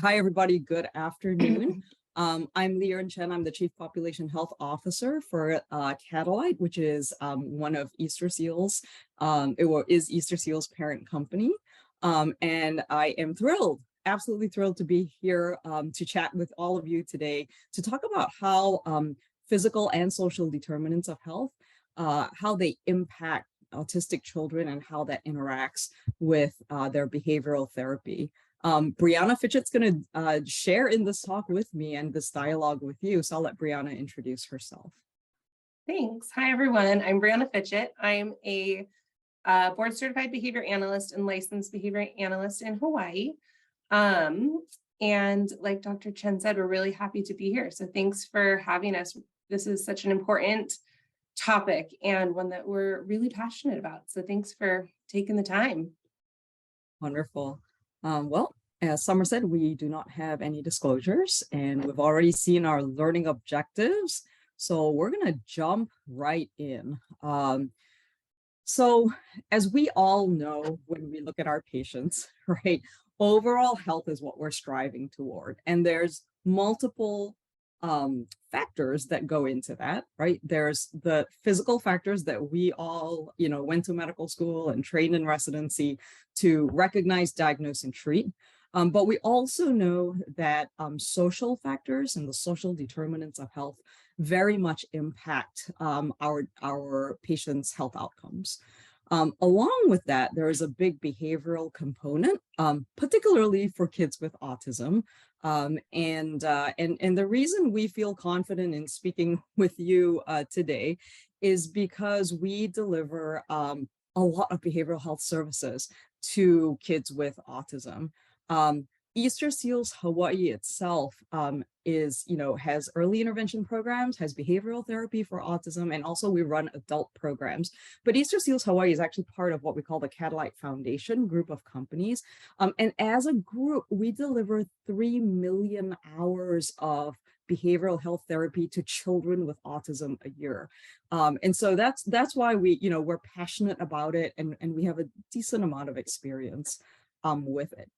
Hi, everybody. Good afternoon. I'm Chen. I'm the Chief Population Health Officer for Catalite, which is one of Easter Seal's, is Easter Seal's parent company. And I am thrilled, absolutely thrilled to be here to chat with all of you today to talk about how physical and social determinants of health, how they impact autistic children and how that interacts with their behavioral therapy. Brianna Fitchett's going to share in this talk with me and this dialogue with you. So I'll let Brianna introduce herself. Thanks. Hi, everyone. I'm Brianna Fitchett. I'm a board certified behavior analyst and licensed behavior analyst in Hawaii. And like Dr. Chen said, we're really happy to be here. So thanks for having us. This is such an important topic and one that we're really passionate about. So thanks for taking the time. Wonderful. Well, as Summer said, we do not have any disclosures, and we've already seen our learning objectives. So we're going to jump right in. So as we all know, when we look at our patients, right, overall health is what we're striving toward. And there's multiple factors that go into that, right? There's the physical factors that we all, went to medical school and trained in residency to recognize, diagnose, and treat. But we also know that social factors and the social determinants of health very much impact our patients' health outcomes. Along with that, there is a big behavioral component, particularly for kids with autism. And the reason we feel confident in speaking with you today is because we deliver a lot of behavioral health services to kids with autism. Easter Seals Hawaii itself has early intervention programs, has behavioral therapy for autism, and also we run adult programs. But Easter Seals Hawaii is actually part of what we call the Catalite Foundation group of companies. And as a group, we deliver 3 million hours of behavioral health therapy to children with autism a year. And so that's why we're passionate about it, and we have a decent amount of experience with it.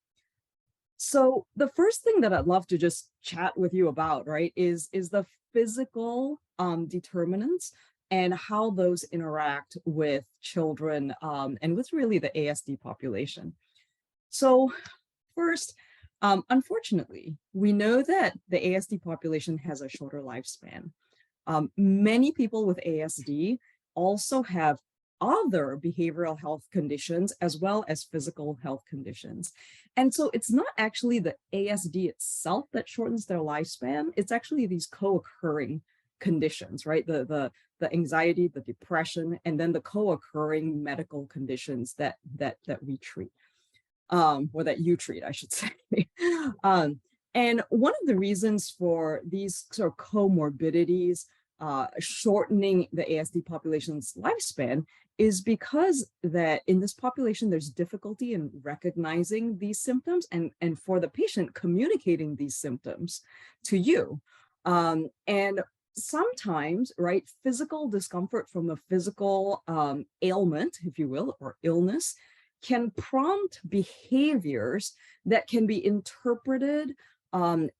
So the first thing that I'd love to just chat with you about, right, is the physical determinants and how those interact with children and with really the ASD population. So first, unfortunately, we know that the ASD population has a shorter lifespan. Many people with ASD also have other behavioral health conditions as well as physical health conditions. And so it's not actually the ASD itself that shortens their lifespan, it's actually these co-occurring conditions, right? The anxiety, the depression, and then the co-occurring medical conditions that we treat, or that you treat, I should say. And one of the reasons for these sort of comorbidities shortening the ASD population's lifespan is because that in this population, there's difficulty in recognizing these symptoms and for the patient communicating these symptoms to you. And sometimes, right, physical discomfort from a physical ailment, if you will, or illness, can prompt behaviors that can be interpreted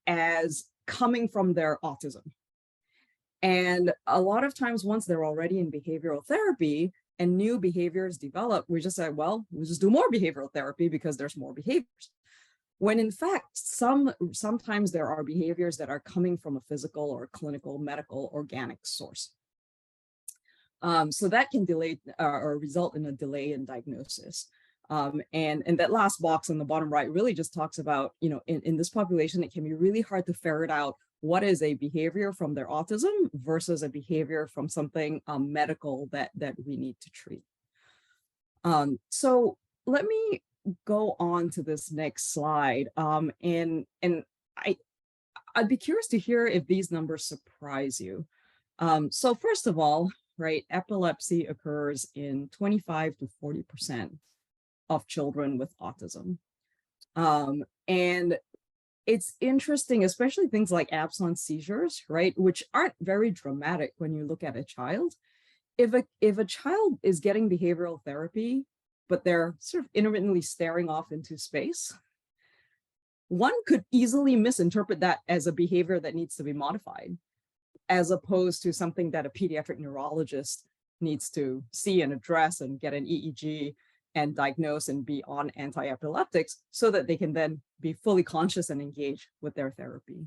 as coming from their autism. And a lot of times, once they're already in behavioral therapy and new behaviors develop, we just say, well, we'll just do more behavioral therapy because there's more behaviors. When in fact, sometimes there are behaviors that are coming from a physical or clinical, medical, organic source. So that can delay or result in a delay in diagnosis. And that last box on the bottom right really just talks about, in this population, it can be really hard to ferret out what is a behavior from their autism versus a behavior from something medical that we need to treat. So let me go on to this next slide. And I'd be curious to hear if these numbers surprise you. So first of all, right, epilepsy occurs in 25 to 40% of children with autism. And it's interesting, especially things like absence seizures, right, which aren't very dramatic when you look at a child. If a child is getting behavioral therapy, but they're sort of intermittently staring off into space, one could easily misinterpret that as a behavior that needs to be modified, as opposed to something that a pediatric neurologist needs to see and address and get an EEG and diagnose and be on anti-epileptics so that they can then be fully conscious and engage with their therapy.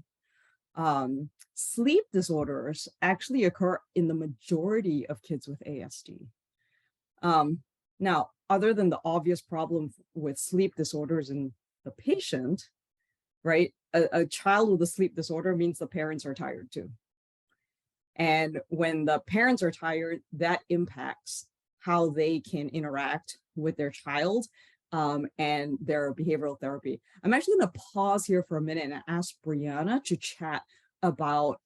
Sleep disorders actually occur in the majority of kids with ASD. Now, other than the obvious problem with sleep disorders in the patient, right? A child with a sleep disorder means the parents are tired too. And when the parents are tired, that impacts how they can interact with their child and their behavioral therapy. I'm actually going to pause here for a minute and ask Brianna to chat about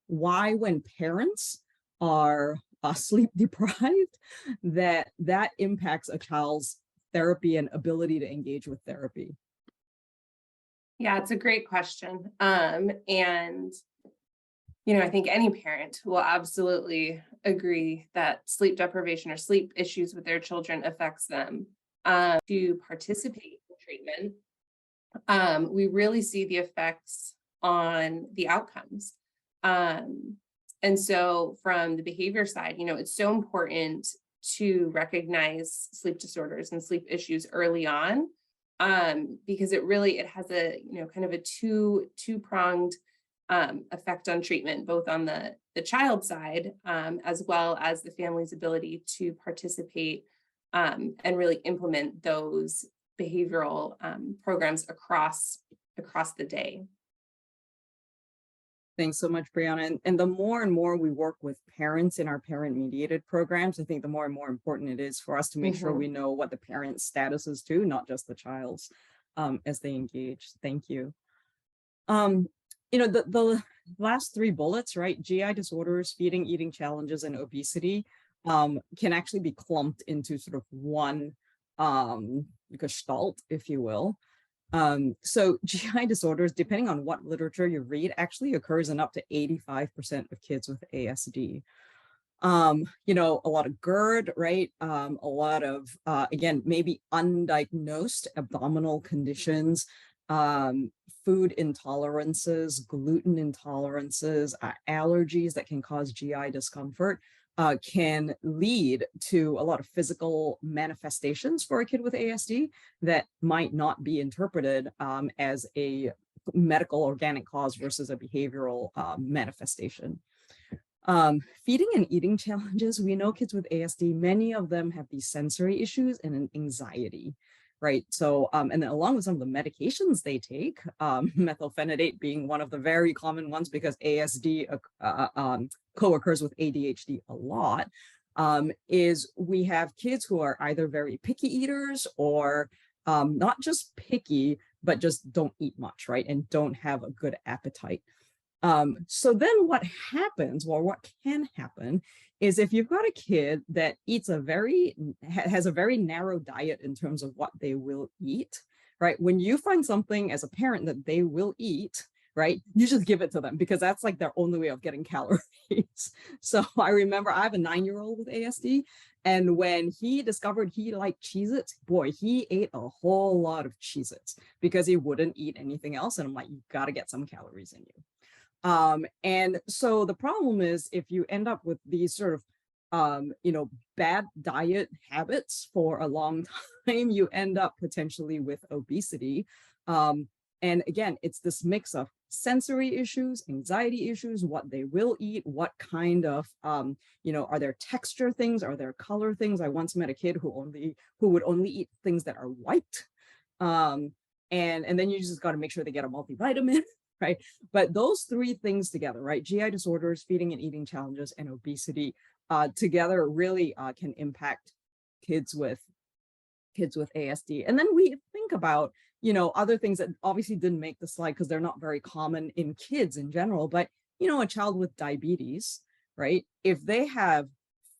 why when parents are sleep deprived, that impacts a child's therapy and ability to engage with therapy. Yeah, it's a great question. And I think any parent will absolutely agree that sleep deprivation or sleep issues with their children affects them. To participate in treatment, we really see the effects on the outcomes. And so from the behavior side, it's so important to recognize sleep disorders and sleep issues early on, because it has a, kind of a two-pronged effect on treatment, both on the child side, as well as the family's ability to participate and really implement those behavioral programs across the day. Thanks so much, Brianna. And the more and more we work with parents in our parent-mediated programs, I think the more and more important it is for us to make sure we know what the parent's status is too, not just the child's, as they engage. Thank you. The last three bullets, right? GI disorders, feeding, eating challenges, and obesity can actually be clumped into sort of one gestalt, if you will. So GI disorders, depending on what literature you read, actually occurs in up to 85% of kids with ASD. A lot of GERD, right? A lot of, again, maybe undiagnosed abdominal conditions, food intolerances, gluten intolerances, allergies that can cause GI discomfort. Can lead to a lot of physical manifestations for a kid with ASD that might not be interpreted as a medical organic cause versus a behavioral manifestation. Feeding and eating challenges, we know kids with ASD, many of them have these sensory issues and an anxiety, right? So, and then along with some of the medications they take, methylphenidate being one of the very common ones because ASD co-occurs with ADHD a lot, is we have kids who are either very picky eaters or not just picky, but just don't eat much, right? And don't have a good appetite. So then what happens, well, what can happen is if you've got a kid that eats has a very narrow diet in terms of what they will eat, right? When you find something as a parent that they will eat, right, you just give it to them because that's like their only way of getting calories. So I remember I have a 9-year-old with ASD, and when he discovered he liked Cheez-Its, boy, he ate a whole lot of Cheez-Its because he wouldn't eat anything else. And I'm like, you've got to get some calories in you. And so the problem is if you end up with these sort of, bad diet habits for a long time, you end up potentially with obesity. And again, it's this mix of sensory issues, anxiety issues, what they will eat, what kind of, are there texture things? Are there color things? I once met a kid who would only eat things that are white. And then you just got to make sure they get a multivitamin. Right. But those three things together, right? GI disorders, feeding and eating challenges, and obesity together really can impact kids with ASD. And then we think about, other things that obviously didn't make the slide because they're not very common in kids in general. But, a child with diabetes, right? If they have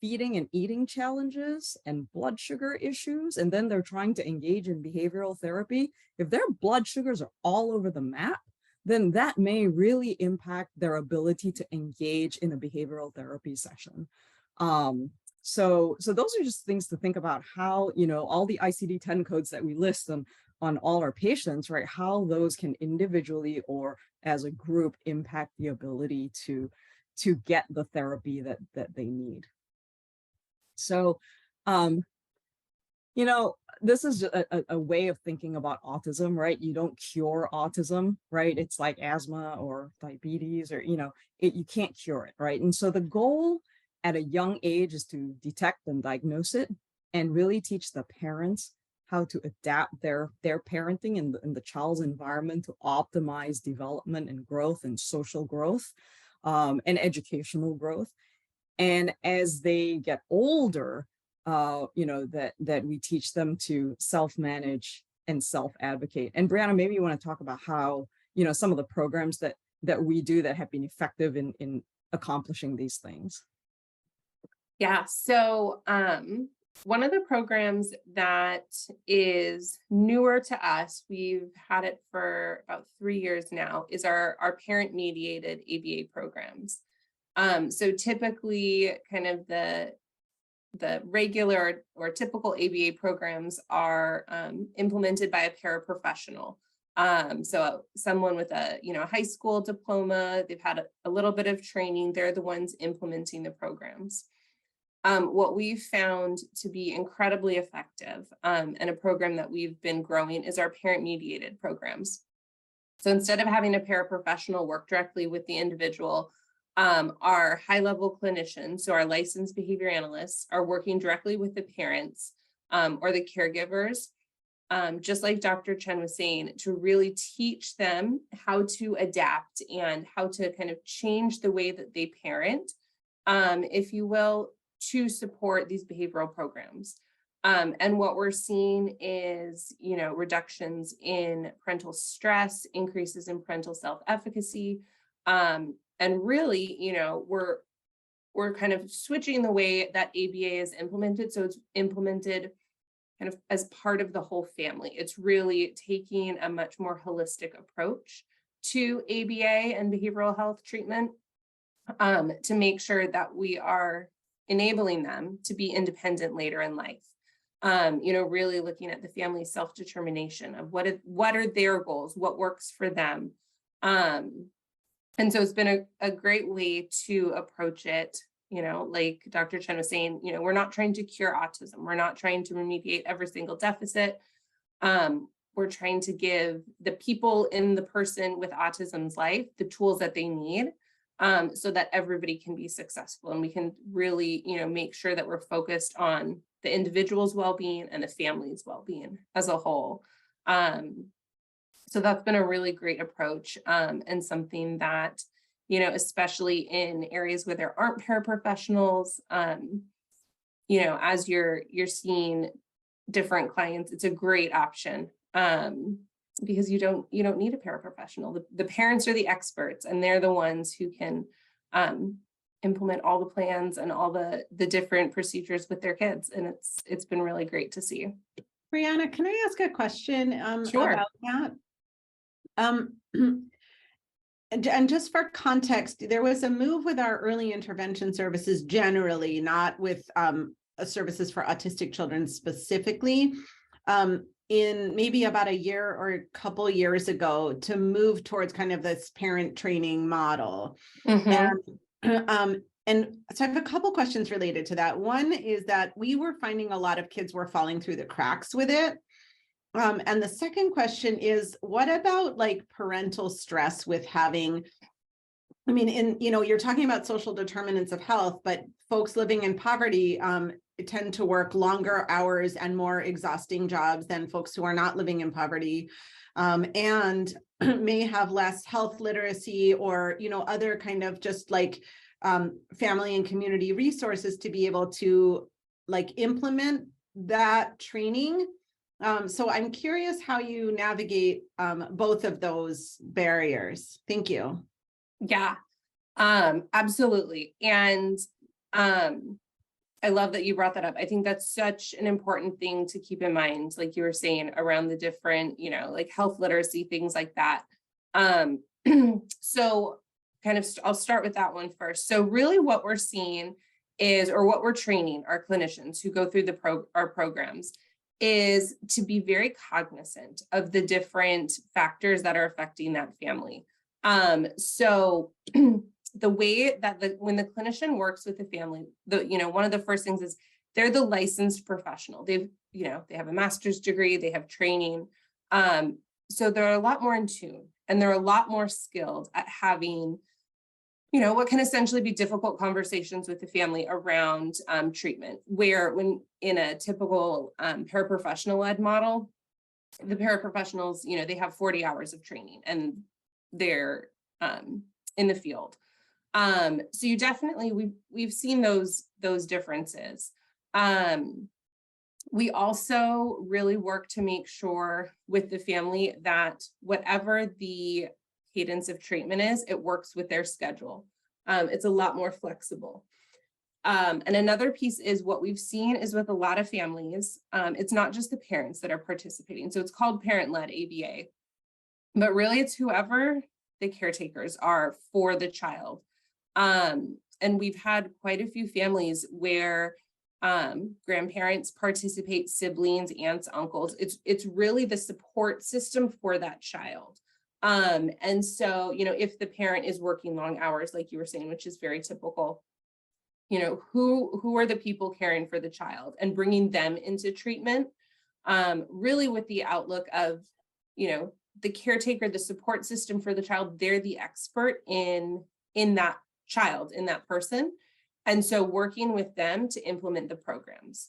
feeding and eating challenges and blood sugar issues, and then they're trying to engage in behavioral therapy, if their blood sugars are all over the map, then that may really impact their ability to engage in a behavioral therapy session. So those are just things to think about how, all the ICD-10 codes that we list them, on all our patients, right, how those can individually or as a group impact the ability to get the therapy that they need. So, you know, this is a way of thinking about autism, right? You don't cure autism, right? It's like asthma or diabetes, or, you know, you can't cure it, right? And so the goal at a young age is to detect and diagnose it and really teach the parents how to adapt their parenting in the child's environment to optimize development and growth and social growth, and educational growth. And as they get older, you know, that we teach them to self-manage and self-advocate. And Brianna, maybe you want to talk about how, you know, some of the programs that we do that have been effective in accomplishing these things. Yeah, so one of the programs that is newer to us, we've had it for about 3 years now, is our parent-mediated ABA programs. So typically kind of the regular or typical ABA programs are implemented by a paraprofessional. So someone with a high school diploma, they've had a little bit of training, they're the ones implementing the programs. What we've found to be incredibly effective, and a program that we've been growing, is our parent-mediated programs. So instead of having a paraprofessional work directly with the individual, our high-level clinicians, so our licensed behavior analysts, are working directly with the parents or the caregivers, just like Dr. Chen was saying, to really teach them how to adapt and how to kind of change the way that they parent, if you will, to support these behavioral programs. And what we're seeing is, reductions in parental stress, increases in parental self-efficacy, and really, we're kind of switching the way that ABA is implemented. So it's implemented kind of as part of the whole family. It's really taking a much more holistic approach to ABA and behavioral health treatment, to make sure that we are enabling them to be independent later in life. Really looking at the family's self-determination of what are their goals, what works for them. And so it's been a great way to approach it. Like Dr. Chen was saying, we're not trying to cure autism. We're not trying to remediate every single deficit. We're trying to give the people in the person with autism's life the tools that they need, so that everybody can be successful. And we can really, make sure that we're focused on the individual's well-being and the family's well-being as a whole. So that's been a really great approach, and something that, especially in areas where there aren't paraprofessionals, as you're seeing different clients, it's a great option, because you don't need a paraprofessional. The parents are the experts, and they're the ones who can implement all the plans and all the different procedures with their kids. And it's been really great to see. Brianna, can I ask a question Sure. about that? And just for context, there was a move with our early intervention services generally, not with services for autistic children specifically, in maybe about a year or a couple years ago, to move towards kind of this parent training model. Mm-hmm. And so I have a couple questions related to that. One is that we were finding a lot of kids were falling through the cracks with it. And the second question is, what about like parental stress with having, you're talking about social determinants of health, but folks living in poverty tend to work longer hours and more exhausting jobs than folks who are not living in poverty, and may have less health literacy or, other kind of just like family and community resources to be able to like implement that training. So I'm curious how you navigate both of those barriers. Thank you. Yeah, absolutely. And I love that you brought that up. I think that's such an important thing to keep in mind, like you were saying, around the different, like health literacy, things like that. So kind of, I'll start with that one first. So really what we're seeing is, or what we're training our clinicians who go through our programs, is to be very cognizant of the different factors that are affecting that family. So the way that when the clinician works with the family, one of the first things is they're the licensed professional. They have a master's degree, they have training. So they're a lot more in tune, and they're a lot more skilled at having, what can essentially be difficult conversations with the family around treatment, where when in a typical paraprofessional-led model, the paraprofessionals, they have 40 hours of training and they're in the field. So you definitely, we've seen those differences. We also really work to make sure with the family that whatever the cadence of treatment is, it works with their schedule. It's a lot more flexible. And another piece is what we've seen is with a lot of families, it's not just the parents that are participating. So it's called parent-led ABA, but really it's whoever the caretakers are for the child. And we've had quite a few families where grandparents participate, siblings, aunts, uncles. It's really the support system for that child. And so, if the parent is working long hours, like you were saying, which is very typical, who are the people caring for the child and bringing them into treatment, really with the outlook of, the caretaker, the support system for the child, they're the expert in that child, in that person. And so working with them to implement the programs.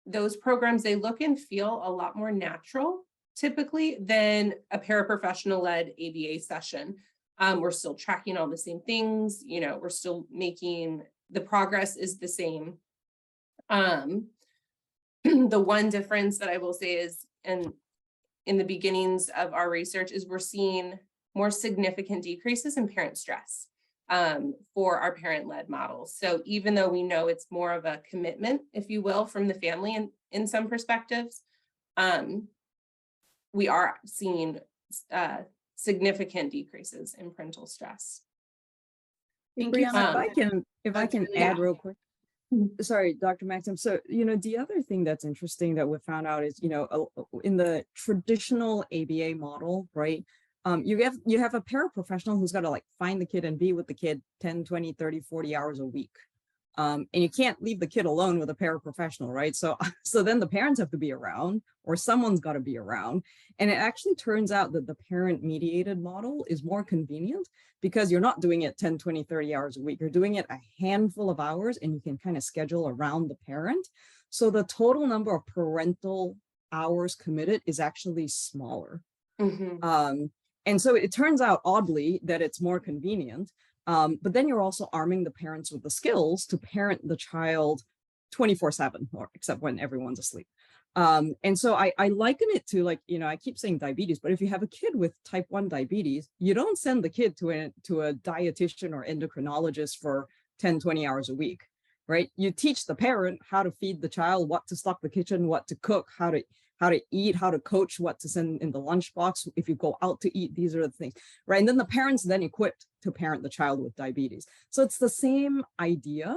Those programs, they look and feel a lot more natural typically than a paraprofessional-led ABA session. We're still tracking all the same things, we're still making, the progress is the same. The one difference that I will say is, and in the beginnings of our research, is we're seeing more significant decreases in parent stress for our parent-led models. So even though we know it's more of a commitment, if you will, from the family in some perspectives, we are seeing significant decreases in parental stress. Brianna, if I can add real quick. Mhm. Sorry, Dr. Maxim. So, the other thing that's interesting that we found out is, in the traditional ABA model, right? You have a paraprofessional who's got to find the kid and be with the kid 10, 20, 30, 40 hours a week. And you can't leave the kid alone with a paraprofessional, right? So then the parents have to be around, or someone's got to be around. And it actually turns out that the parent mediated model is more convenient because you're not doing it 10, 20, 30 hours a week. You're doing it a handful of hours, and you can kind of schedule around the parent. So the total number of parental hours committed is actually smaller. Mm-hmm. And so it turns out, oddly, that it's more convenient. But then you're also arming the parents with the skills to parent the child 24/7, or except when everyone's asleep. And so I liken it to I keep saying diabetes, but if you have a kid with type 1 diabetes, you don't send the kid to a dietitian or endocrinologist for 10, 20 hours a week, right? You teach the parent how to feed the child, what to stock the kitchen, what to cook, how to eat, how to coach, what to send in the lunchbox. If you go out to eat, these are the things, right? And then the parent's then equipped to parent the child with diabetes. So it's the same idea,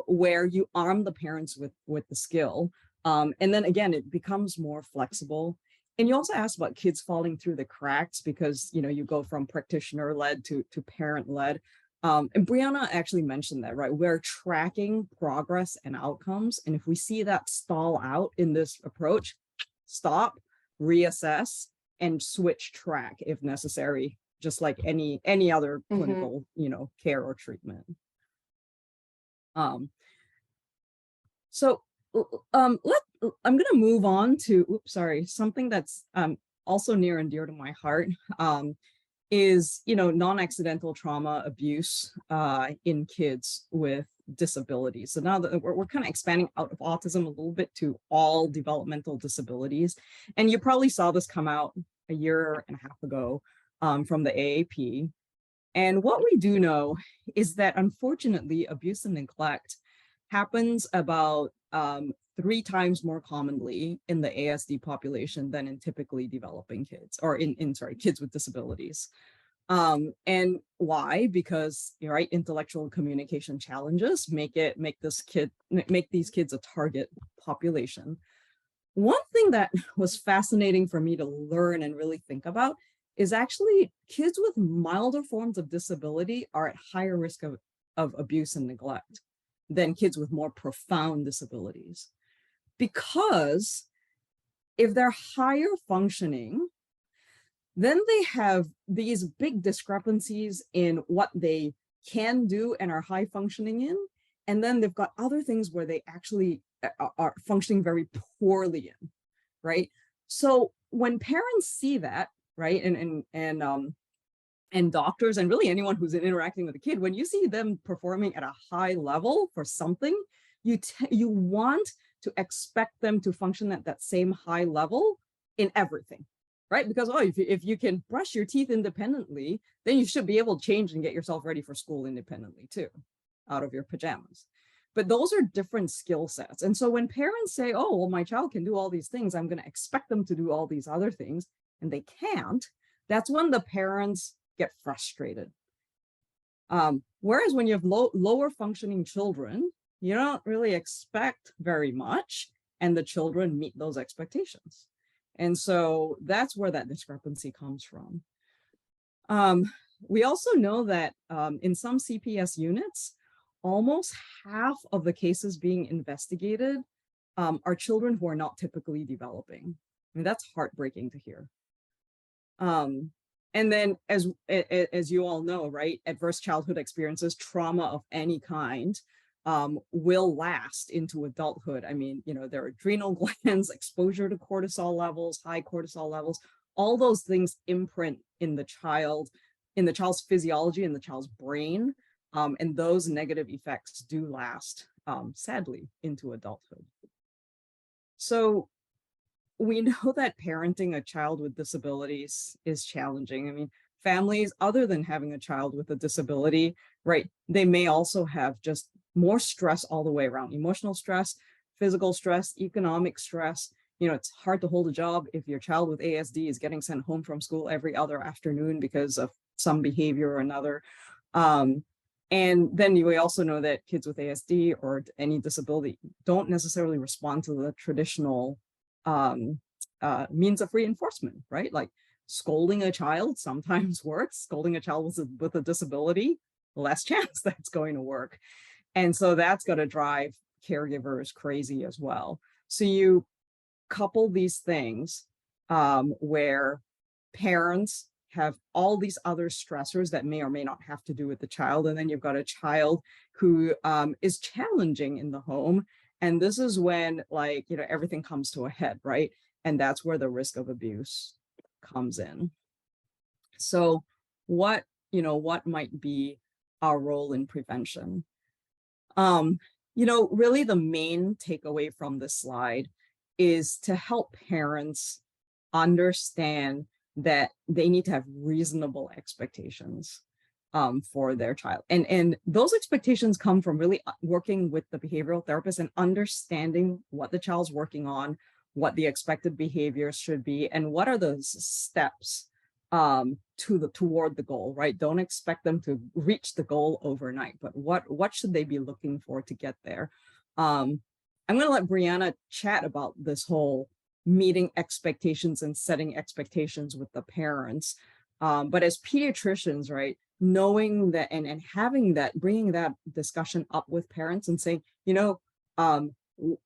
where you arm the parents with the skill. And then again, it becomes more flexible. And you also asked about kids falling through the cracks because, you go from practitioner-led to parent-led. And Brianna actually mentioned that, right? We're tracking progress and outcomes. And if we see that stall out in this approach, stop, reassess, and switch track if necessary, just like any other clinical, care or treatment. So I'm going to move on to, something that's also near and dear to my heart. Is non-accidental trauma abuse in kids with disabilities. So now that we're kind of expanding out of autism a little bit to all developmental disabilities, and you probably saw this come out a year and a half ago from the AAP. And what we do know is that unfortunately, abuse and neglect happens about 3 times more commonly in the ASD population than in typically developing kids, or in kids with disabilities. And why? Because, right, intellectual communication challenges make these kids a target population. One thing that was fascinating for me to learn and really think about is actually kids with milder forms of disability are at higher risk of abuse and neglect than kids with more profound disabilities. Because if they're higher functioning, then they have these big discrepancies in what they can do and are high functioning in. And then they've got other things where they actually are functioning very poorly in, right? So when parents see that, right, and doctors and really anyone who's interacting with a kid, when you see them performing at a high level for something, you want to expect them to function at that same high level in everything, right? Because if you can brush your teeth independently, then you should be able to change and get yourself ready for school independently too, out of your pajamas. But those are different skill sets. And so when parents say, oh, well, my child can do all these things, I'm going to expect them to do all these other things, and they can't, that's when the parents get frustrated. Whereas when you have lower functioning children, you don't really expect very much, and the children meet those expectations. And so that's where that discrepancy comes from. We also know that in some CPS units, almost half of the cases being investigated are children who are not typically developing. I mean, that's heartbreaking to hear. And then as you all know, right, adverse childhood experiences, trauma of any kind, will last into adulthood. I mean, you know, their adrenal glands, exposure to cortisol levels, high cortisol levels, all those things imprint in the child's physiology, in the child's brain. And those negative effects do last, sadly, into adulthood. So we know that parenting a child with disabilities is challenging. I mean, families, other than having a child with a disability, right, they may also have just more stress all the way around, emotional stress, physical stress, economic stress. You know, it's hard to hold a job if your child with ASD is getting sent home from school every other afternoon because of some behavior or another. And then we also know that kids with ASD or any disability don't necessarily respond to the traditional means of reinforcement, right? Like scolding a child sometimes works. Scolding a child with a disability, less chance that's going to work. And so that's going to drive caregivers crazy as well. So you couple these things where parents have all these other stressors that may or may not have to do with the child. And then you've got a child who is challenging in the home. And this is when, like, you know, everything comes to a head, right? And that's where the risk of abuse comes in. So what might be our role in prevention? You know, really the main takeaway from this slide is to help parents understand that they need to have reasonable expectations for their child. And those expectations come from really working with the behavioral therapist and understanding what the child's working on, what the expected behaviors should be, and what are those steps toward the goal, right? Don't expect them to reach the goal overnight, but what should they be looking for to get there? I'm going to let Brianna chat about this whole meeting expectations and setting expectations with the parents. But as pediatricians, right, knowing that and having that, bringing that discussion up with parents and saying, you know,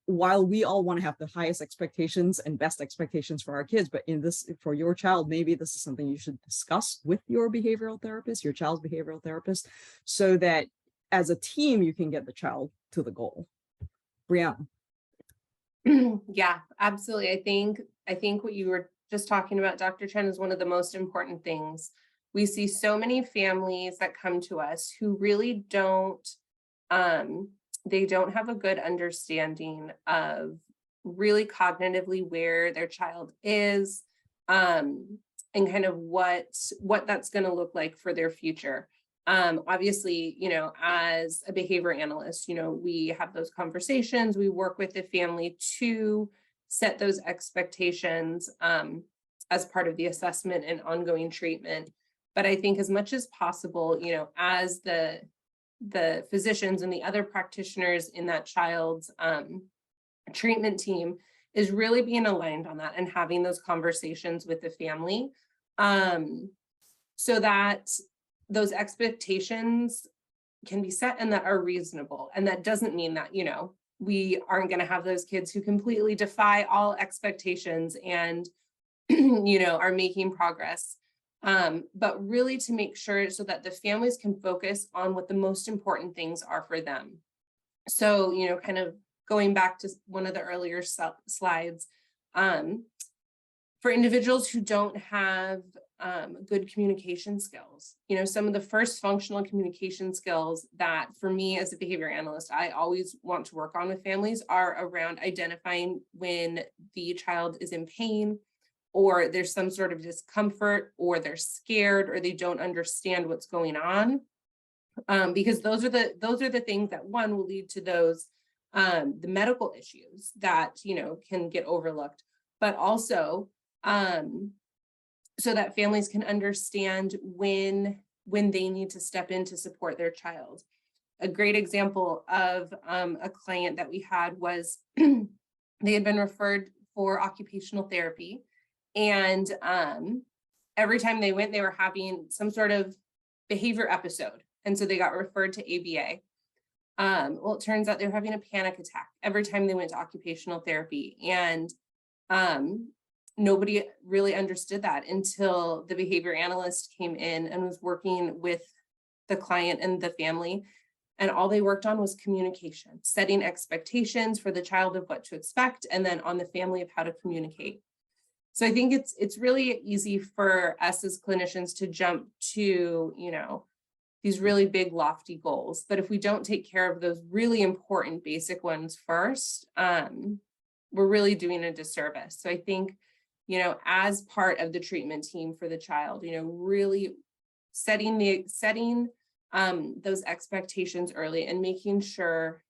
while we all want to have the highest expectations and best expectations for our kids, but in this, for your child, maybe this is something you should discuss with your behavioral therapist, your child's behavioral therapist, so that as a team, you can get the child to the goal. Brianna. Yeah, absolutely. I think what you were just talking about, Dr. Chen, is one of the most important things. We see so many families that come to us who really don't, they don't have a good understanding of really cognitively where their child is, and kind of what that's going to look like for their future. Obviously, you know, as a behavior analyst, you know, we have those conversations, we work with the family to set those expectations as part of the assessment and ongoing treatment. But I think as much as possible, as the physicians and the other practitioners in that child's treatment team is really being aligned on that and having those conversations with the family, so that those expectations can be set and that are reasonable. And that doesn't mean that, we aren't going to have those kids who completely defy all expectations and, are making progress. But really to make sure so that the families can focus on what the most important things are for them. So, kind of going back to one of the earlier slides, for individuals who don't have good communication skills, some of the first functional communication skills that for me as a behavior analyst, I always want to work on with families are around identifying when the child is in pain, or there's some sort of discomfort, or they're scared, or they don't understand what's going on. Because those are the things that one will lead to those the medical issues that can get overlooked, but also so that families can understand when they need to step in to support their child. A great example of a client that we had was they had been referred for occupational therapy, and every time they went, they were having some sort of behavior episode, and so they got referred to ABA. Well, it turns out they were having a panic attack every time they went to occupational therapy, and nobody really understood that until the behavior analyst came in and was working with the client and the family. And all they worked on was communication, setting expectations for the child of what to expect, and then on the family of how to communicate. So I think it's really easy for us as clinicians to jump to, these really big, lofty goals. But if we don't take care of those really important basic ones first, we're really doing a disservice. So I think, as part of the treatment team for the child, really setting those expectations early and making sure,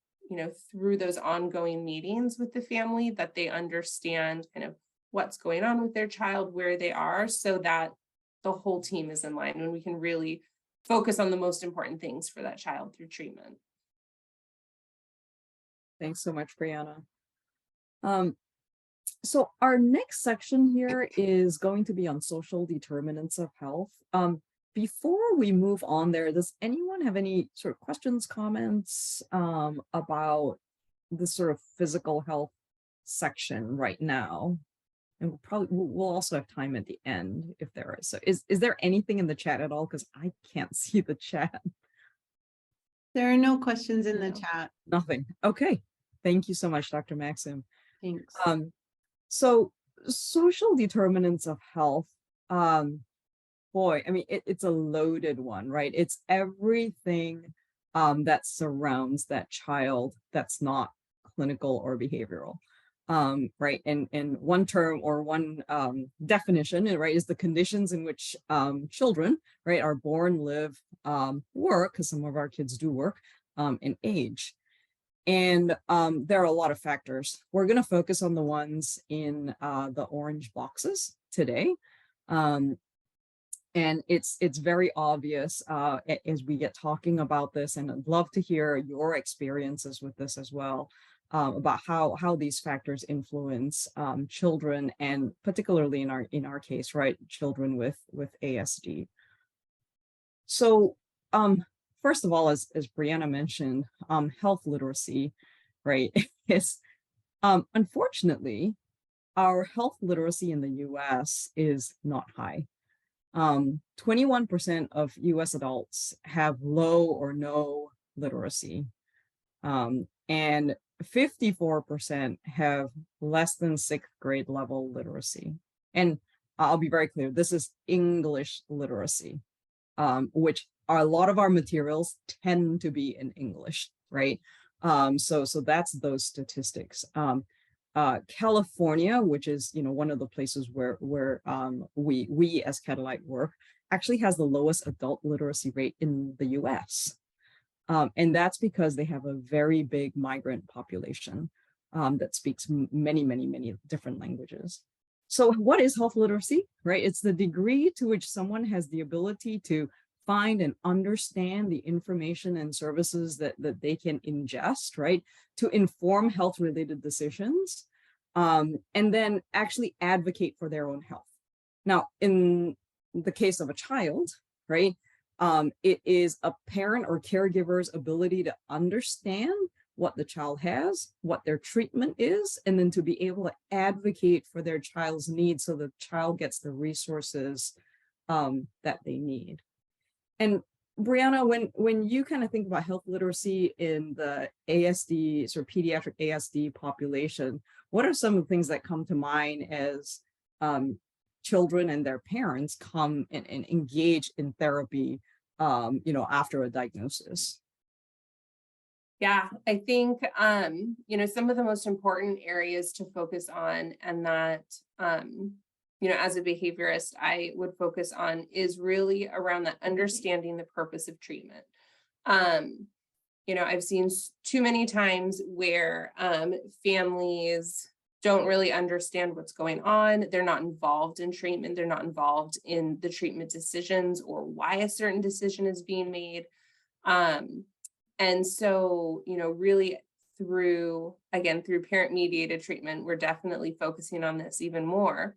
through those ongoing meetings with the family that they understand kind of what's going on with their child, where they are, so that the whole team is in line and we can really focus on the most important things for that child through treatment. Thanks so much, Brianna. So our next section here is going to be on social determinants of health. Before we move on there, does anyone have any sort of questions, comments about this sort of physical health section right now? And we'll also have time at the end if there is. So is there anything in the chat at all? Because I can't see the chat. There are no questions in the chat. Nothing. Okay. Thank you so much, Dr. Maxim. Thanks. So social determinants of health, boy, I mean, it's a loaded one, right? It's everything that surrounds that child that's not clinical or behavioral. Right, and one term or one definition, right, is the conditions in which children, right, are born, live, work, because some of our kids do work, and age. And there are a lot of factors. We're going to focus on the ones in the orange boxes today. And it's very obvious as we get talking about this, and I'd love to hear your experiences with this as well. About how these factors influence children, and particularly in our case, right, children with ASD. So first of all, as Brianna mentioned, health literacy, right, is unfortunately our health literacy in the U.S. is not high. 21% of U.S. adults have low or no literacy, and 54% have less than 6th grade level literacy. And I'll be very clear, this is English literacy, which a lot of our materials tend to be in English, right? So that's those statistics. California, which is one of the places where we as Catalyte work, actually has the lowest adult literacy rate in the US. And that's because they have a very big migrant population that speaks many different languages. So what is health literacy, right? It's the degree to which someone has the ability to find and understand the information and services that they can ingest, right? To inform health-related decisions, and then actually advocate for their own health. Now, in the case of a child, right, it is a parent or caregiver's ability to understand what the child has, what their treatment is, and then to be able to advocate for their child's needs so the child gets the resources that they need. And Brianna, when you kind of think about health literacy in the ASD, sort of pediatric ASD population, what are some of the things that come to mind as children and their parents come and engage in therapy, after a diagnosis? Yeah, I think, some of the most important areas to focus on, and that, as a behaviorist, I would focus on is really around that understanding the purpose of treatment. I've seen too many times where families don't really understand what's going on. They're not involved in treatment. They're not involved in the treatment decisions or why a certain decision is being made. And so, really through parent mediated treatment, we're definitely focusing on this even more.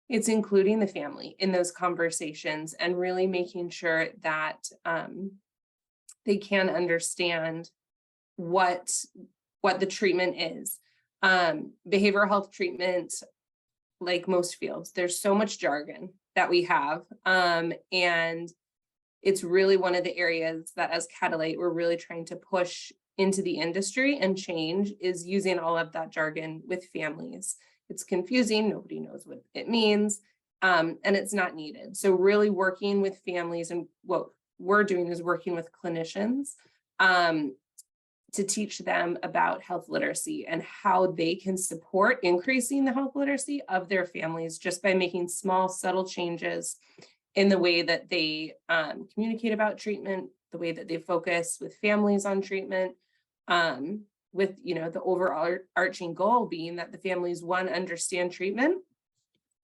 It's including the family in those conversations and really making sure that they can understand what the treatment is. Behavioral health treatment, like most fields, there's so much jargon that we have. And it's really one of the areas that as Catalyte, we're really trying to push into the industry and change, is using all of that jargon with families. It's confusing, nobody knows what it means, and it's not needed. So really working with families, and what we're doing is working with clinicians to teach them about health literacy and how they can support increasing the health literacy of their families just by making small, subtle changes in the way that they communicate about treatment, the way that they focus with families on treatment, with the overarching goal being that the families, one, understand treatment,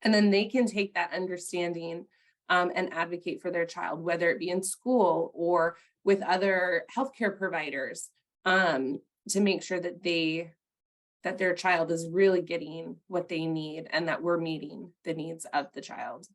and then they can take that understanding and advocate for their child, whether it be in school or with other healthcare providers, to make sure that their child is really getting what they need and that we're meeting the needs of the child.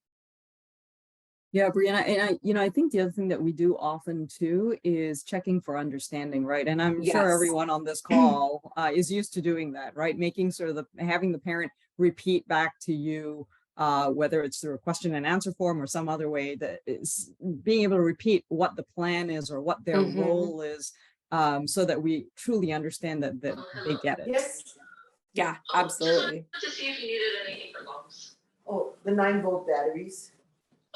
Yeah, Brianna, and I think the other thing that we do often too is checking for understanding, right? And I'm sure Yes. everyone on this call is used to doing that, right? Making sort of having the parent repeat back to you, whether it's through a question and answer form or some other way, that is being able to repeat what the plan is or what their role is, so that we truly understand that they get it. Yes. Yeah, absolutely. To see if you needed anything for lungs. Oh, the 9-volt batteries.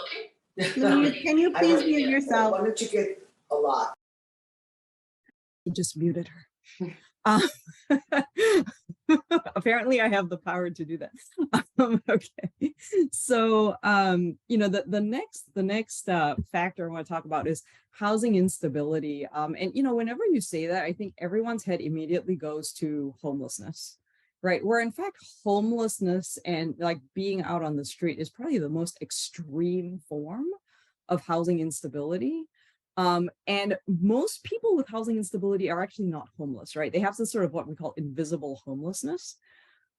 Okay. Can you please mute yourself? Why don't you get a lot? You just muted her. Apparently I have the power to do that. Okay. So, the next factor I want to talk about is housing instability. And, whenever you say that, I think everyone's head immediately goes to homelessness, right? Where in fact, homelessness and like being out on the street is probably the most extreme form of housing instability. And most people with housing instability are actually not homeless, right? They have this sort of what we call invisible homelessness.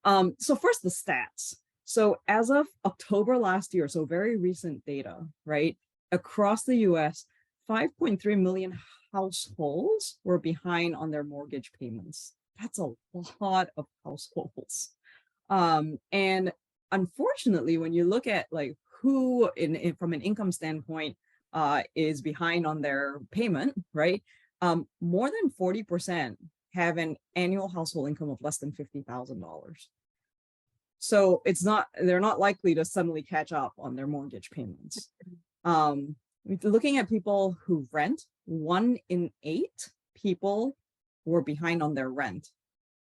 So first, the stats. So as of October last year, so very recent data, right? Across the US, 5.3 million households were behind on their mortgage payments. That's a lot of households. And unfortunately, when you look at like who from an income standpoint is behind on their payment, right? More than 40% have an annual household income of less than $50,000. So they're not likely to suddenly catch up on their mortgage payments. Looking at people who rent, 1 in 8 people were behind on their rent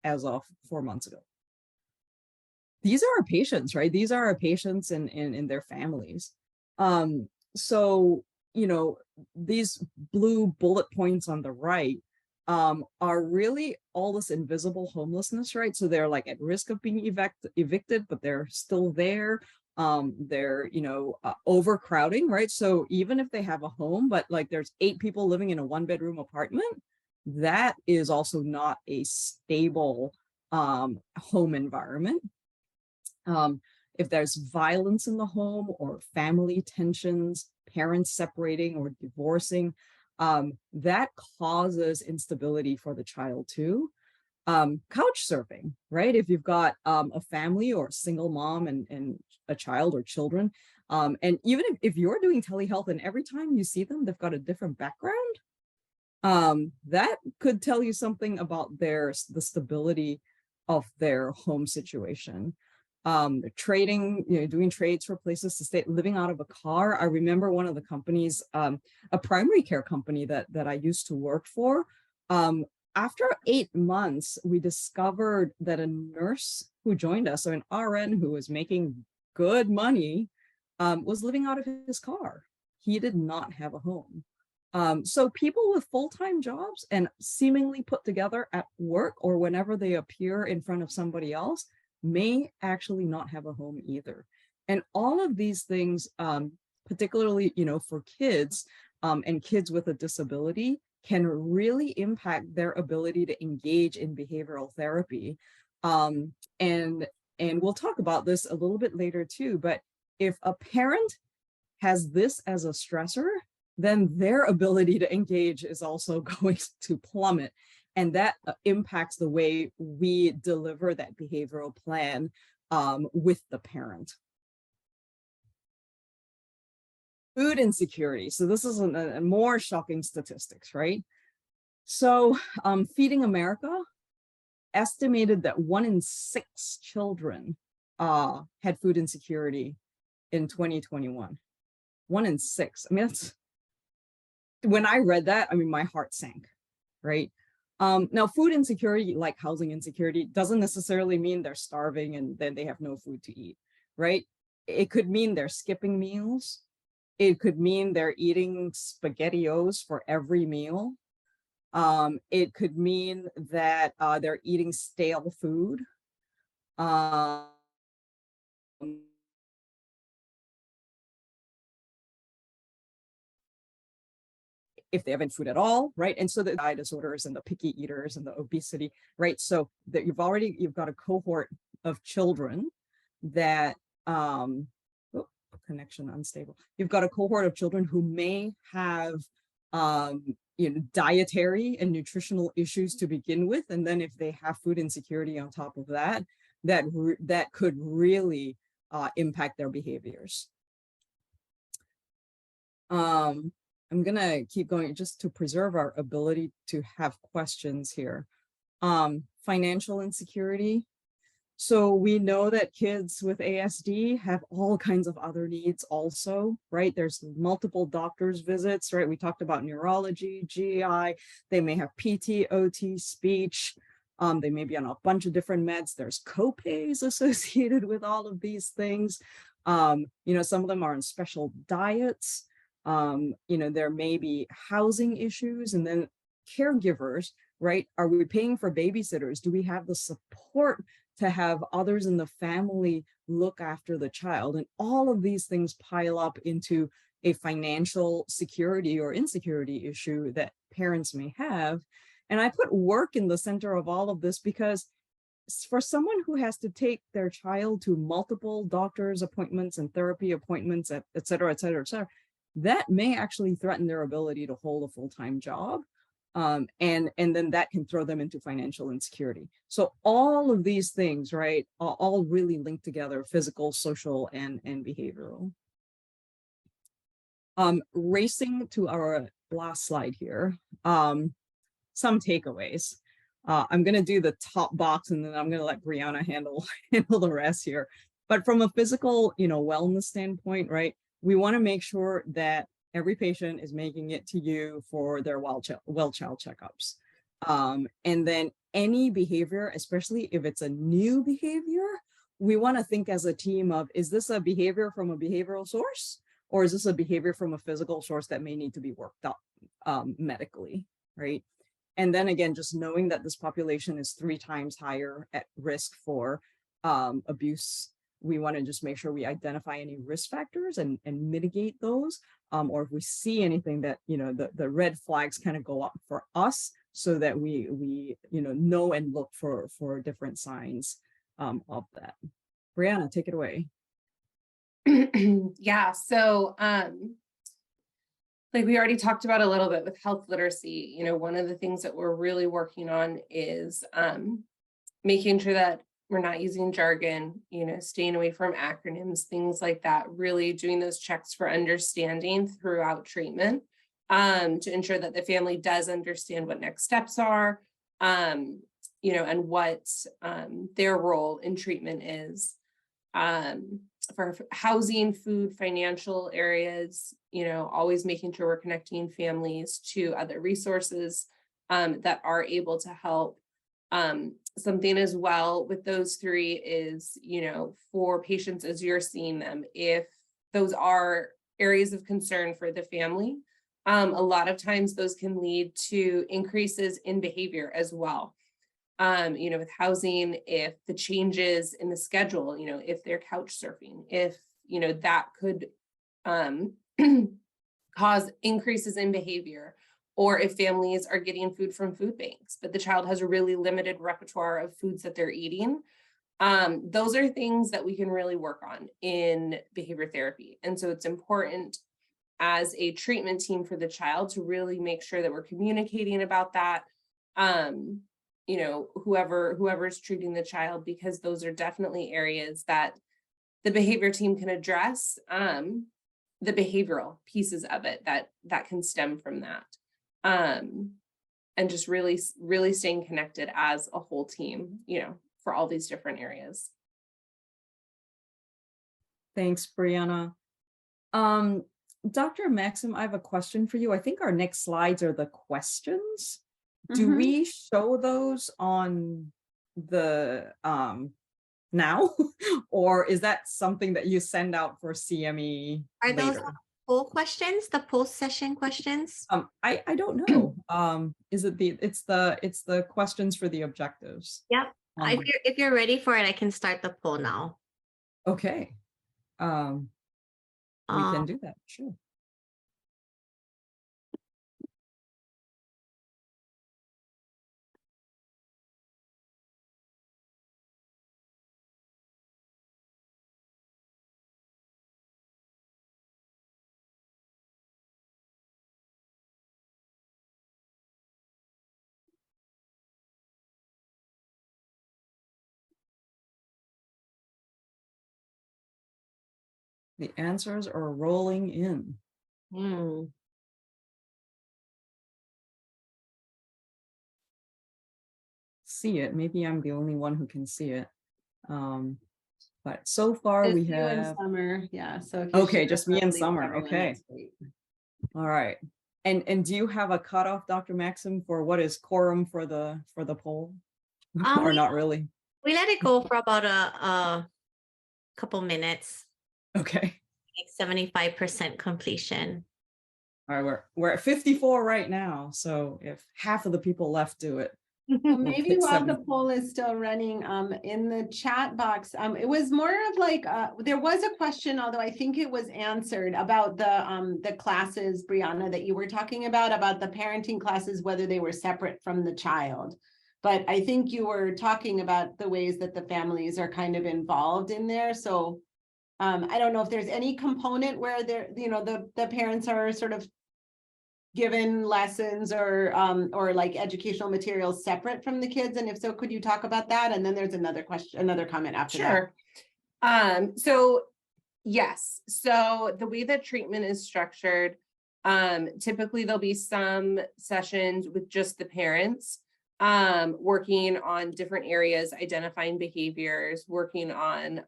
as of 4 months ago. These are our patients, right? These are our patients and their families. So, these blue bullet points on the right are really all this invisible homelessness, right? So they're like at risk of being evicted, but they're still there. They're, overcrowding, right? So even if they have a home, but like there's 8 people living in a 1-bedroom apartment, that is also not a stable home environment. If there's violence in the home or family tensions, parents separating or divorcing, that causes instability for the child too. Couch surfing, right? If you've got a family or a single mom and a child or children, and even if you're doing telehealth and every time you see them, they've got a different background, that could tell you something about the stability of their home situation. Trading, doing trades for places to stay, living out of a car. I remember one of the companies, a primary care company that I used to work for. After 8 months, we discovered that a nurse who joined us, so an RN who was making good money, was living out of his car. He did not have a home. So people with full-time jobs and seemingly put together at work or whenever they appear in front of somebody else may actually not have a home either. And all of these things, particularly, for kids and kids with a disability, can really impact their ability to engage in behavioral therapy. And we'll talk about this a little bit later too, but if a parent has this as a stressor, then their ability to engage is also going to plummet. And that impacts the way we deliver that behavioral plan with the parent. Food insecurity. So this is a more shocking statistics, right? So Feeding America estimated that 1 in 6 children had food insecurity in 2021. 1 in 6. I mean, that's, when I read that, I mean, my heart sank, right? Now, food insecurity, like housing insecurity, doesn't necessarily mean they're starving and then they have no food to eat, right? It could mean they're skipping meals. It could mean they're eating SpaghettiOs for every meal. It could mean that they're eating stale food. If they haven't food at all, right? And so the diet disorders and the picky eaters and the obesity, right? So that you've got a cohort of children that, connection unstable. You've got a cohort of children who may have, dietary and nutritional issues to begin with. And then if they have food insecurity on top of that, that could really impact their behaviors. I'm going to keep going just to preserve our ability to have questions here. Financial insecurity. So we know that kids with ASD have all kinds of other needs also, right? There's multiple doctor's visits, right? We talked about neurology, GI, they may have PT, OT, speech. They may be on a bunch of different meds. There's co-pays associated with all of these things. Some of them are on special diets. There may be housing issues, and then caregivers, right? Are we paying for babysitters? Do we have the support to have others in the family look after the child? And all of these things pile up into a financial security or insecurity issue that parents may have. And I put work in the center of all of this because for someone who has to take their child to multiple doctor's appointments and therapy appointments, et cetera, et cetera, et cetera, that may actually threaten their ability to hold a full-time job. And then that can throw them into financial insecurity. So all of these things, right, are all really linked together: physical, social, and behavioral. Racing to our last slide here. Some takeaways. I'm going to do the top box and then I'm going to let Brianna handle the rest here. But from a physical, wellness standpoint, right, we want to make sure that every patient is making it to you for their well child checkups. And then any behavior, especially if it's a new behavior, we want to think as a team of, is this a behavior from a behavioral source, or is this a behavior from a physical source that may need to be worked up medically, right? And then again, just knowing that this population is 3 times higher at risk for abuse, we want to just make sure we identify any risk factors and mitigate those. Or if we see anything that, you know, the red flags kind of go up for us, so that we you know and look for different signs of that. Brianna, take it away. Yeah, so like we already talked about a little bit with health literacy, you know, one of the things that we're really working on is making sure that we're not using jargon, you know, staying away from acronyms, things like that, really doing those checks for understanding throughout treatment, to ensure that the family does understand what next steps are, you know, and what their role in treatment is. For housing, food, financial areas, you know, always making sure we're connecting families to other resources that are able to help. Something as well with those 3 is, you know, for patients as you're seeing them, if those are areas of concern for the family, a lot of times those can lead to increases in behavior as well. You know, with housing, if the changes in the schedule, you know, if they're couch surfing, if, you know, that could cause increases in behavior, or if families are getting food from food banks, but the child has a really limited repertoire of foods that they're eating. Those are things that we can really work on in behavior therapy. And so it's important as a treatment team for the child to really make sure that we're communicating about that. You know, whoever's treating the child, because those are definitely areas that the behavior team can address, the behavioral pieces of it that can stem from that. And just really staying connected as a whole team, you know, for all these different areas. Thanks, Brianna. Dr. Maxim, I have a question for you. I think our next slides are the questions. Do we show those on the now, or is that something that you send out for CME Are later? those poll questions, the post-session questions? I don't know. Is it it's the questions for the objectives? Yep. If you're ready for it, I can start the poll now. Okay. We can do that, sure. The answers are rolling in. See it. Maybe I'm the only one who can see it. But so far Just we you and have Summer, yeah. So if you okay, share just me and verbally with Summer. everyone, Okay. that's great. All right. And do you have a cutoff, Dr. Maxim, for what is quorum for the poll? Or not really? We let it go for about a couple minutes. Okay. Like 75% completion. All right, we're at 54 right now. So if half of the people left do it. Well, maybe hit while the 70. poll is still running, in the chat box, it was more of like, there was a question, although I think it was answered, about the classes, Brianna, that you were talking about the parenting classes, whether they were separate from the child. But I think you were talking about the ways that the families are kind of involved in there. So I don't know if there's any component where they're, you know, the parents are sort of given lessons or like educational materials separate from the kids, and if so, could you talk about that? And then there's another question, another comment after that. So yes, so the way that treatment is structured, typically there'll be some sessions with just the parents, working on different areas, identifying behaviors, working on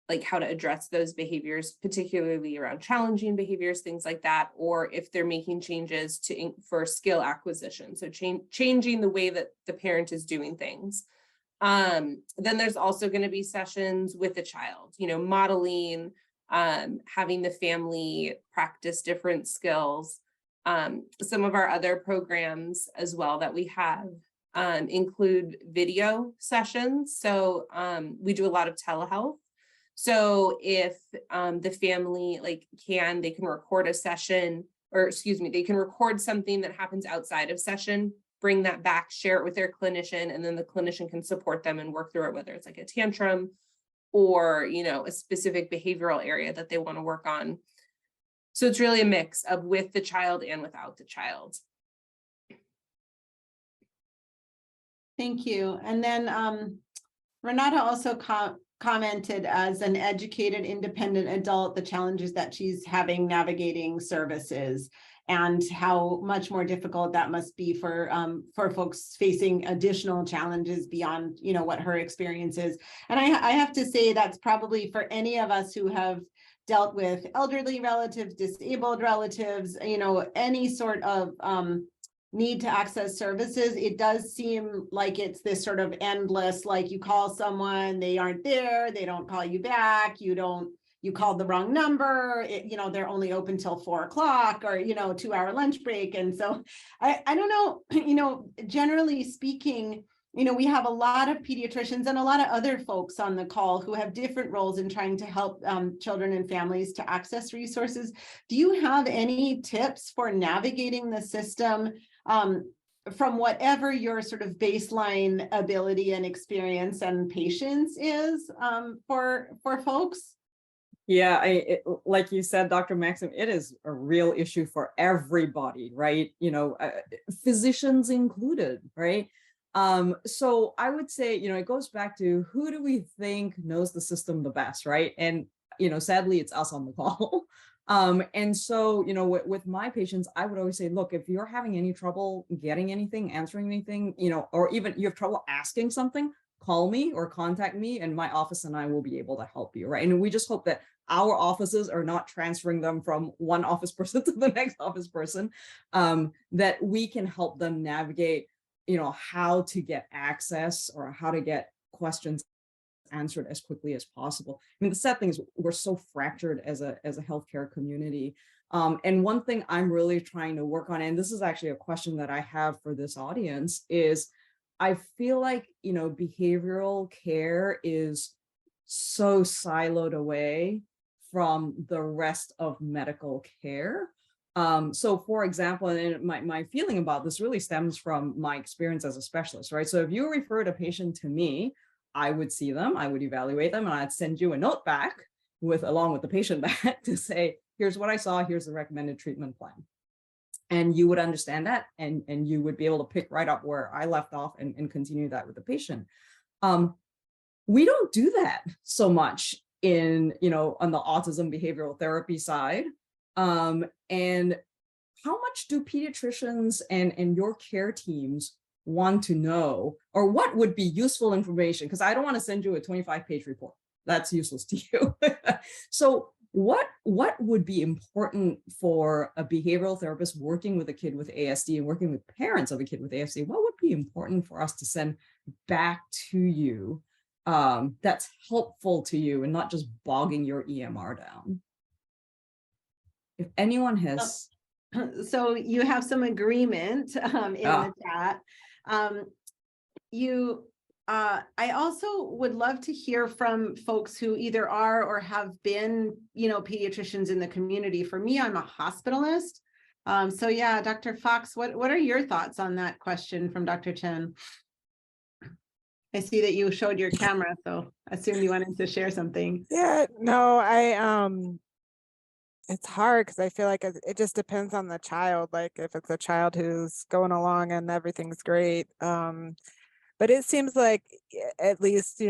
like how to address those behaviors, particularly around challenging behaviors, things like that, or if they're making changes for skill acquisition. So changing the way that the parent is doing things. Then there's also going to be sessions with the child, you know, modeling, having the family practice different skills, Some of our other programs as well that we have include video sessions. So we do a lot of telehealth. So if the family they can record a session, or excuse me, they can record something that happens outside of session, bring that back, share it with their clinician, and then the clinician can support them and work through it, whether it's like a tantrum or, a specific behavioral area that they want to work on. So it's really a mix of with the child and without the child. Thank you. And then Renata also commented, as an educated, independent adult, the challenges that she's having navigating services and how much more difficult that must be for folks facing additional challenges beyond, what her experience is. And I have to say that's probably for any of us who have dealt with elderly relatives, disabled relatives, any sort of need to access services, it does seem like it's this sort of endless, like you call someone, they aren't there, they don't call you back, you called the wrong number, they're only open till 4 o'clock, or 2-hour lunch break. And so I don't know, generally speaking, we have a lot of pediatricians and a lot of other folks on the call who have different roles in trying to help children and families to access resources. Do you have any tips for navigating the system from whatever your sort of baseline ability and experience and patience is for folks? Yeah, like you said, Dr. Maxim, it is a real issue for everybody, right? Physicians included, right? So I would say, it goes back to who do we think knows the system the best, right? And, sadly, it's us on the call. And so, with my patients, I would always say, look, if you're having any trouble getting anything, answering anything, or even you have trouble asking something, call me or contact me, and my office and I will be able to help you, right? And we just hope that our offices are not transferring them from one office person to the next office person, that we can help them navigate, how to get access or how to get questions answered as quickly as possible. I mean, the sad thing is we're so fractured as a healthcare community. And one thing I'm really trying to work on, and this is actually a question that I have for this audience, is I feel like, behavioral care is so siloed away from the rest of medical care. So for example, and my feeling about this really stems from my experience as a specialist, right? So if you referred a patient to me, I would see them, I would evaluate them, and I'd send you a note back along with the patient back to say, here's what I saw, here's the recommended treatment plan. And you would understand that, and you would be able to pick right up where I left off and continue that with the patient. We don't do that so much on the autism behavioral therapy side. And how much do pediatricians and your care teams want to know, or what would be useful information? Because I don't want to send you a 25-page report. That's useless to you. So what would be important for a behavioral therapist working with a kid with ASD and working with parents of a kid with ASD? What would be important for us to send back to you that's helpful to you and not just bogging your EMR down? If anyone has... So you have some agreement in the chat. I also would love to hear from folks who either are or have been, pediatricians in the community. For me, I'm a hospitalist. So yeah, Dr. Fox, what are your thoughts on that question from Dr. Chen? I see that you showed your camera, so I assume you wanted to share something. Yeah, no, it's hard because I feel like it just depends on the child. Like if it's a child who's going along and everything's great. But it seems like at least,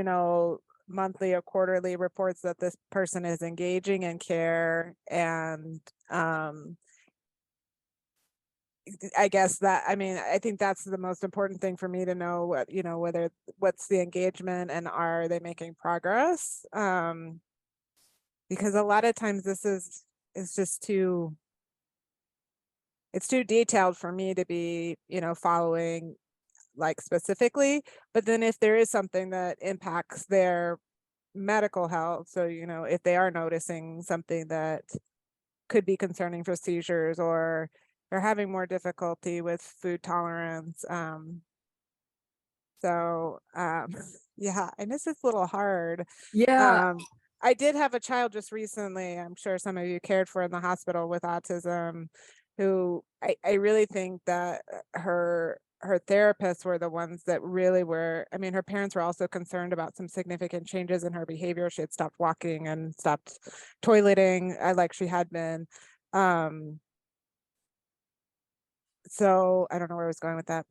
monthly or quarterly reports that this person is engaging in care. And I guess I think that's the most important thing for me to know, what's the engagement and are they making progress? Because a lot of times this is just too detailed for me to be, following like specifically. But then if there is something that impacts their medical health, so, if they are noticing something that could be concerning for seizures, or, they're having more difficulty with food tolerance. So yeah, and this is a little hard. Yeah. I did have a child just recently, I'm sure some of you cared for in the hospital with autism, who I really think that her therapists were the ones that really were, I mean, her parents were also concerned about some significant changes in her behavior. She had stopped walking and stopped toileting, like she had been. So I don't know where I was going with that.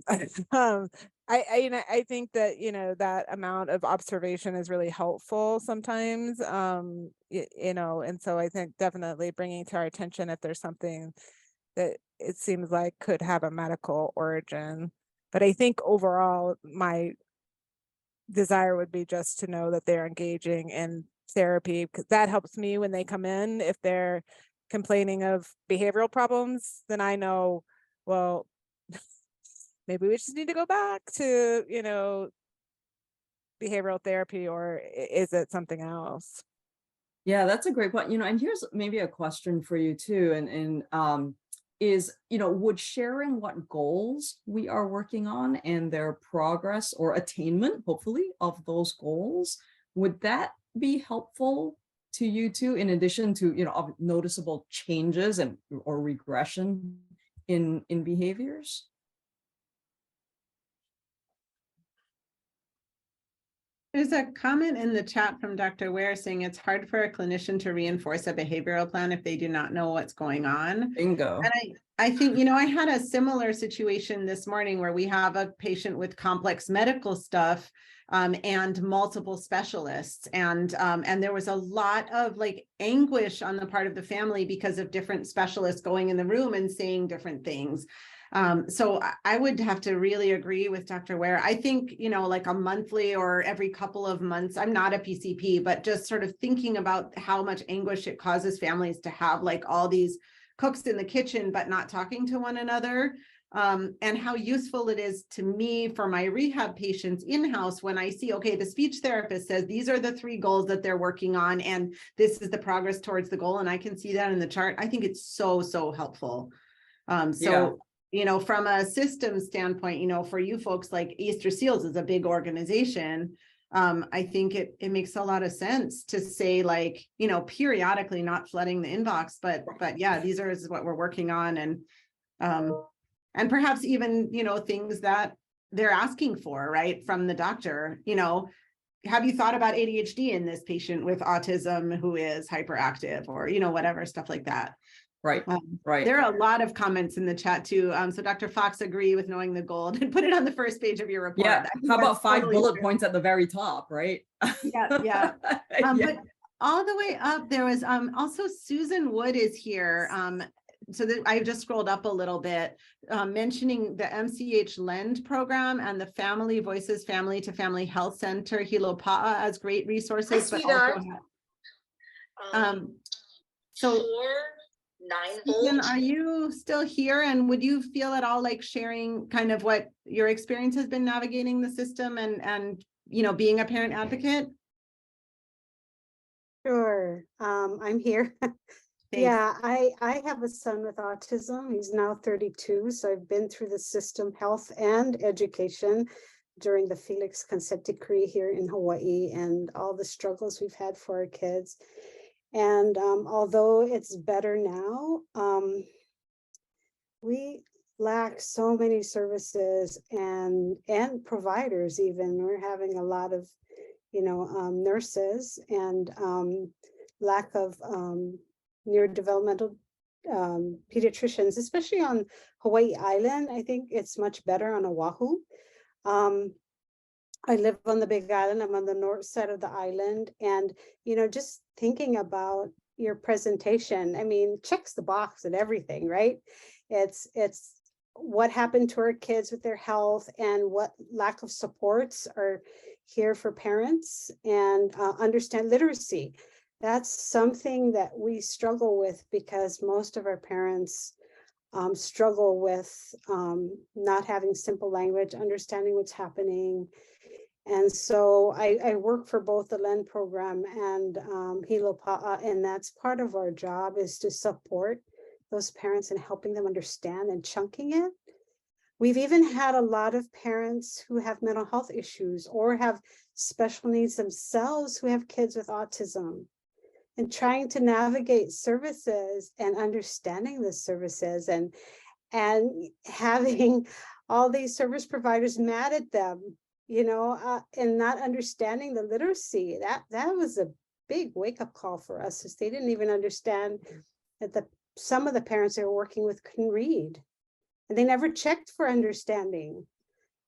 I think that, that amount of observation is really helpful sometimes, and so I think definitely bringing to our attention if there's something that it seems like could have a medical origin. But I think overall, my desire would be just to know that they're engaging in therapy, because that helps me when they come in. If they're complaining of behavioral problems, then I know, well, maybe we just need to go back to, behavioral therapy, or is it something else? Yeah, that's a great point. And here's maybe a question for you too. And is, would sharing what goals we are working on and their progress or attainment, hopefully, of those goals, would that be helpful to you too, in addition to, of noticeable changes and or regression in behaviors? There's a comment in the chat from Dr. Ware saying it's hard for a clinician to reinforce a behavioral plan if they do not know what's going on. Bingo. And I think, I had a similar situation this morning where we have a patient with complex medical stuff and multiple specialists. And there was a lot of anguish on the part of the family because of different specialists going in the room and saying different things. So I would have to really agree with Dr. Ware. I think, like a monthly or every couple of months, I'm not a PCP, but just sort of thinking about how much anguish it causes families to have all these cooks in the kitchen, but not talking to one another. And how useful it is to me for my rehab patients in-house when I see, okay, the speech therapist says these are the 3 goals that they're working on, and this is the progress towards the goal. And I can see that in the chart. I think it's so, so helpful. From a system standpoint, for you folks, Easter Seals is a big organization. I think it makes a lot of sense to say periodically, not flooding the inbox, but yeah, these are what we're working on, and perhaps even, things that they're asking for, right, from the doctor. Have you thought about ADHD in this patient with autism who is hyperactive, or, whatever, stuff like that. Right, right. There are a lot of comments in the chat too. So Dr. Fox, agree with knowing the goal and put it on the first page of your report. Yeah. How about 5 bullet points at the very top, right? Yeah. But all the way up, there was also Susan Wood is here. So that I just scrolled up a little bit, mentioning the MCH Lend program and the Family Voices Family to Family Health Center, Hilopa'a, as great resources. Hi, but also so 9 Susan, volts. are you still here? And would you feel at all like sharing kind of what your experience has been navigating the system and being a parent advocate? Sure. I'm here. Yeah, I have a son with autism. He's now 32. So I've been through the system, health and education, during the Felix Consent Decree here in Hawaii, and all the struggles we've had for our kids. And although it's better now, we lack so many services and providers. Even we're having a lot of nurses and lack of neurodevelopmental pediatricians, especially on Hawaii Island. I think it's much better on Oahu. I live on the Big Island. I'm on the north side of the island, and just thinking about your presentation, I mean, checks the box and everything, right? It's what happened to our kids with their health and what lack of supports are here for parents, and understand literacy. That's something that we struggle with because most of our parents struggle with not having simple language, understanding what's happening. And so I work for both the LEND program and Hilopa'a, and that's part of our job, is to support those parents and helping them understand and chunking it. We've even had a lot of parents who have mental health issues or have special needs themselves who have kids with autism, and trying to navigate services and understanding the services and having all these service providers mad at them, and not understanding the literacy. That was a big wake-up call for us, is they didn't even understand that some of the parents they were working with couldn't read. And they never checked for understanding.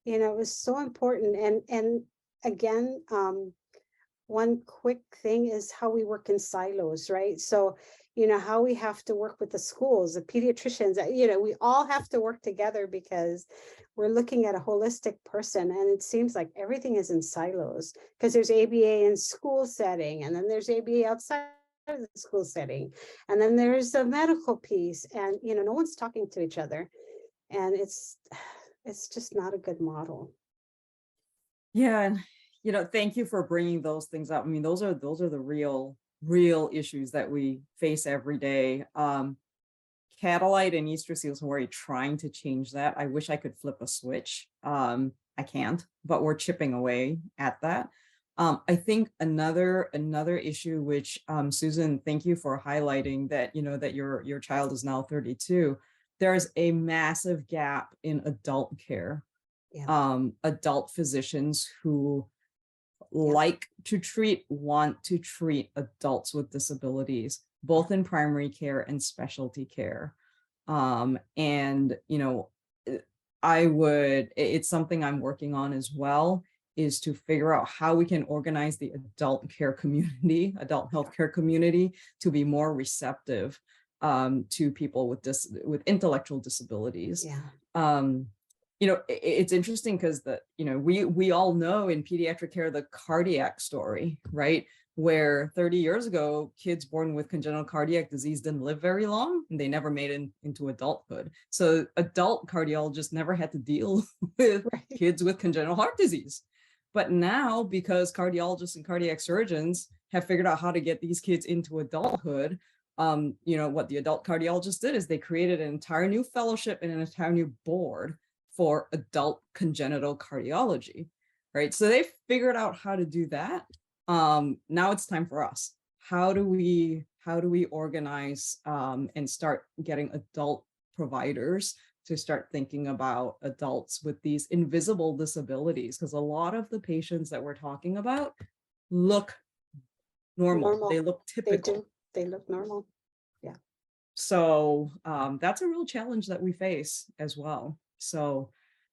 It was so important. And again, one quick thing is how we work in silos, right? So, how we have to work with the schools, the pediatricians, we all have to work together because we're looking at a holistic person. And it seems like everything is in silos because there's ABA in school setting, and then there's ABA outside of the school setting. And then there's the medical piece, and, no one's talking to each other. And it's just not a good model. Yeah, and thank you for bringing those things up. I mean, those are the real issues that we face every day. Catalyte and Easter seals were trying to change that. I wish I could flip a switch. I can't, but we're chipping away at that. I think another issue, which Susan, thank you for highlighting that, that your child is now 32. There's a massive gap in adult care. Yeah. Adult physicians who want to treat adults with disabilities, both in primary care and specialty care. It's something I'm working on as well, is to figure out how we can organize the adult healthcare community to be more receptive to people with intellectual disabilities. Yeah. It's interesting because we all know in pediatric care the cardiac story, right? Where 30 years ago, kids born with congenital cardiac disease didn't live very long, and they never made it into adulthood. So adult cardiologists never had to deal with kids with congenital heart disease. But now, because cardiologists and cardiac surgeons have figured out how to get these kids into adulthood, what the adult cardiologists did is they created an entire new fellowship and an entire new board for adult congenital cardiology, right? So they figured out how to do that. Now it's time for us. How do we organize and start getting adult providers to start thinking about adults with these invisible disabilities? Because a lot of the patients that we're talking about look normal. They look typical. They look normal. Yeah. So that's a real challenge that we face as well. So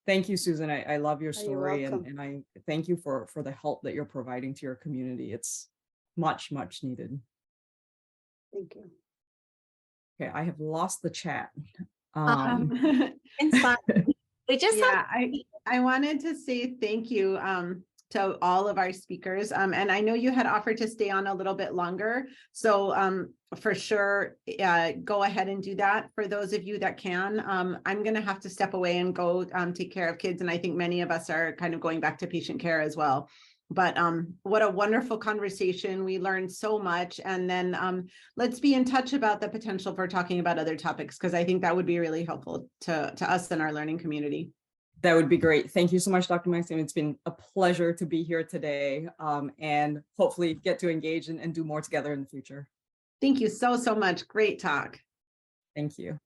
thank you, Susan. I love your story, and I thank you for the help that you're providing to your community. It's much, much needed. Thank you. Okay, I have lost the chat. It's fine. We just I wanted to say thank you to all of our speakers. And I know you had offered to stay on a little bit longer. So for sure, go ahead and do that. For those of you that can, I'm going to have to step away and go take care of kids. And I think many of us are kind of going back to patient care as well. But what a wonderful conversation. We learned so much. And then let's be in touch about the potential for talking about other topics, because I think that would be really helpful to us and our learning community. That would be great. Thank you so much, Dr. Maxim. It's been a pleasure to be here today, and hopefully get to engage and do more together in the future. Thank you so much. Great talk. Thank you.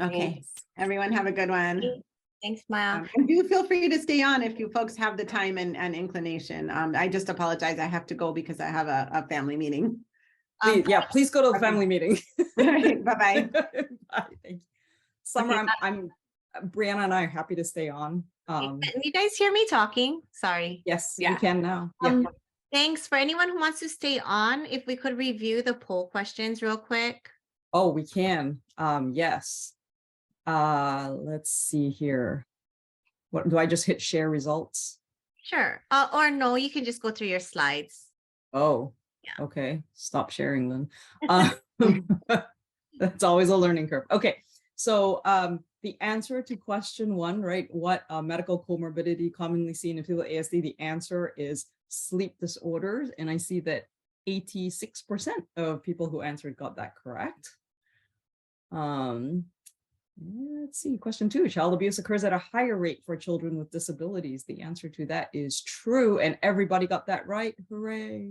Okay, Thanks. Everyone have a good one. Thanks, Maya. And do feel free to stay on if you folks have the time and inclination. I just apologize. I have to go because I have a family meeting. Please go to the family meeting. All right, bye-bye. Bye. Thank you. Summer, Okay, Brianna and I are happy to stay on. Can you guys hear me talking? Sorry. Yes, Yeah. you can now. Thanks. For anyone who wants to stay on, if we could review the poll questions real quick. Oh, we can. Yes. Let's see here. What do I just hit share results? Sure. Or no, you can just go through your slides. Oh, Yeah. Okay. Stop sharing then. That's always a learning curve. Okay. So the answer to question 1, right? What medical comorbidity commonly seen in people with ASD? The answer is sleep disorders. And I see that 86% of people who answered got that correct. Let's see, question 2, child abuse occurs at a higher rate for children with disabilities. The answer to that is true, and everybody got that right. Hooray.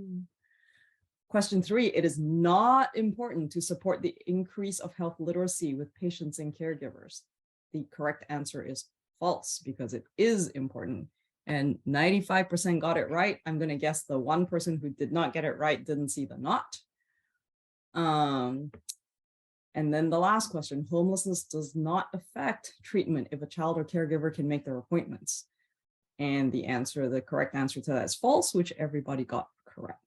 Question 3, it is not important to support the increase of health literacy with patients and caregivers. The correct answer is false, because it is important. And 95% got it right. I'm going to guess the one person who did not get it right didn't see the not. And then the last question, homelessness does not affect treatment if a child or caregiver can make their appointments. And the correct answer to that is false, which everybody got correct.